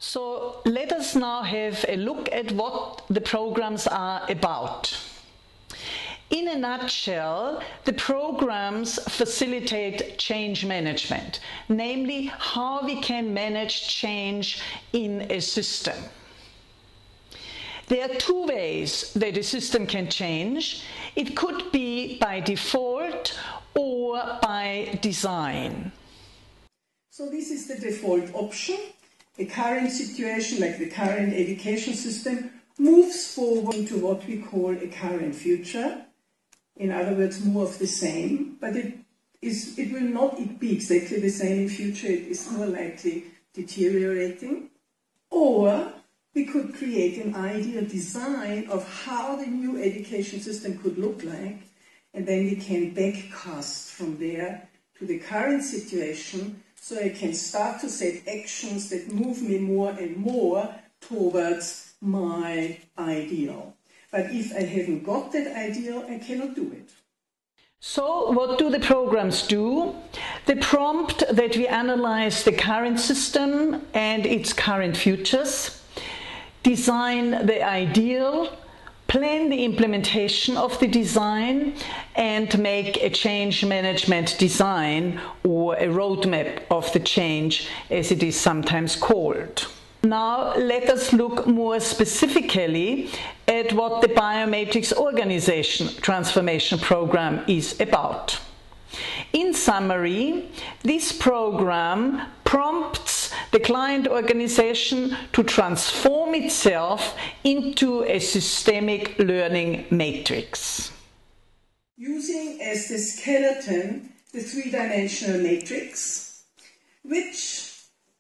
So let us now have a look at what the programs are about. In a nutshell, the programs facilitate change management, namely how we can manage change in a system. There are two ways that a system can change. It could be by default or by design. So this is the default option. The current situation, like the current education system, moves forward into what we call a current future. In other words, more of the same, but it will not be exactly the same in future. It is more likely deteriorating. Or we could create an ideal design of how the new education system could look like, and then we can backcast from there to the current situation, so I can start to set actions that move me more and more towards my ideal. But if I haven't got that ideal, I cannot do it. So what do the programs do? They prompt that we analyze the current system and its current futures, design the ideal, plan the implementation of the design, and make a change management design, or a roadmap of the change, as it is sometimes called. Now let us look more specifically at what the Biomatrix Organization Transformation Program is about. In summary, this program prompts the client organization to transform itself into a systemic learning matrix. Using as the skeleton the three-dimensional matrix, which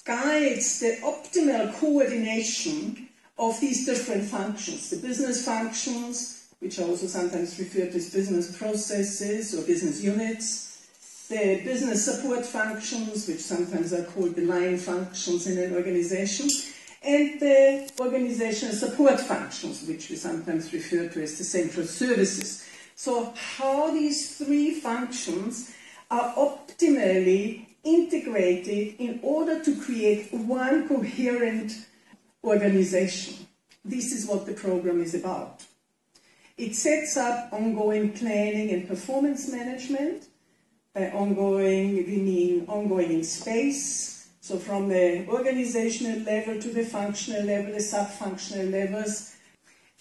guides the optimal coordination of these different functions, the business functions, which are also sometimes referred to as business processes or business units, the business support functions, which sometimes are called the line functions in an organization, and the organizational support functions, which we sometimes refer to as the central services. So how these three functions are optimally integrated in order to create one coherent organization. This is what the program is about. It sets up ongoing planning and performance management. By ongoing, we mean ongoing in space, so from the organizational level to the functional level, the sub-functional levels,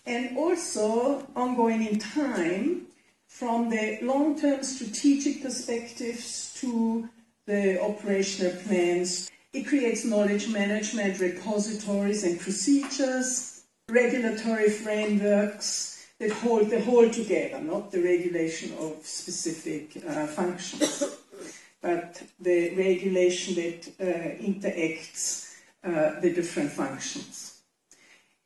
and also ongoing in time, from the long-term strategic perspectives to the operational plans. It creates knowledge management repositories and procedures, regulatory frameworks that hold the whole together, not the regulation of specific functions, but the regulation that interacts the different functions.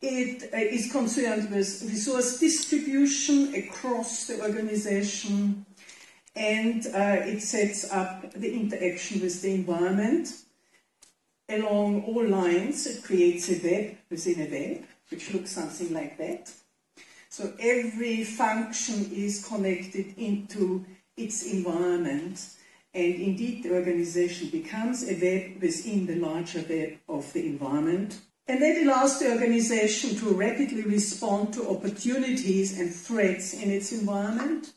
It is concerned with resource distribution across the organization, and it sets up the interaction with the environment. Along all lines, it creates a web within a web, which looks something like that. So every function is connected into its environment, and indeed the organization becomes a web within the larger web of the environment. And that allows the organization to rapidly respond to opportunities and threats in its environment,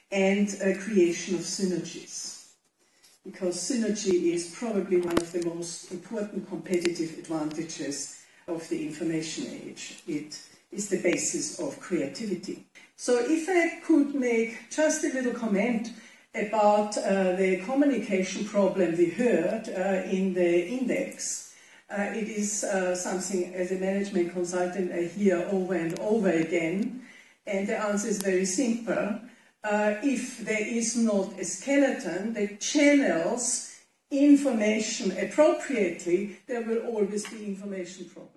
and creation of synergies. Because synergy is probably one of the most important competitive advantages of the information age. It is the basis of creativity. So if I could make just a little comment about the communication problem we heard in the index, it is something as a management consultant I hear over and over again, and the answer is very simple. If there is not a skeleton that channels information appropriately, there will always be information problems.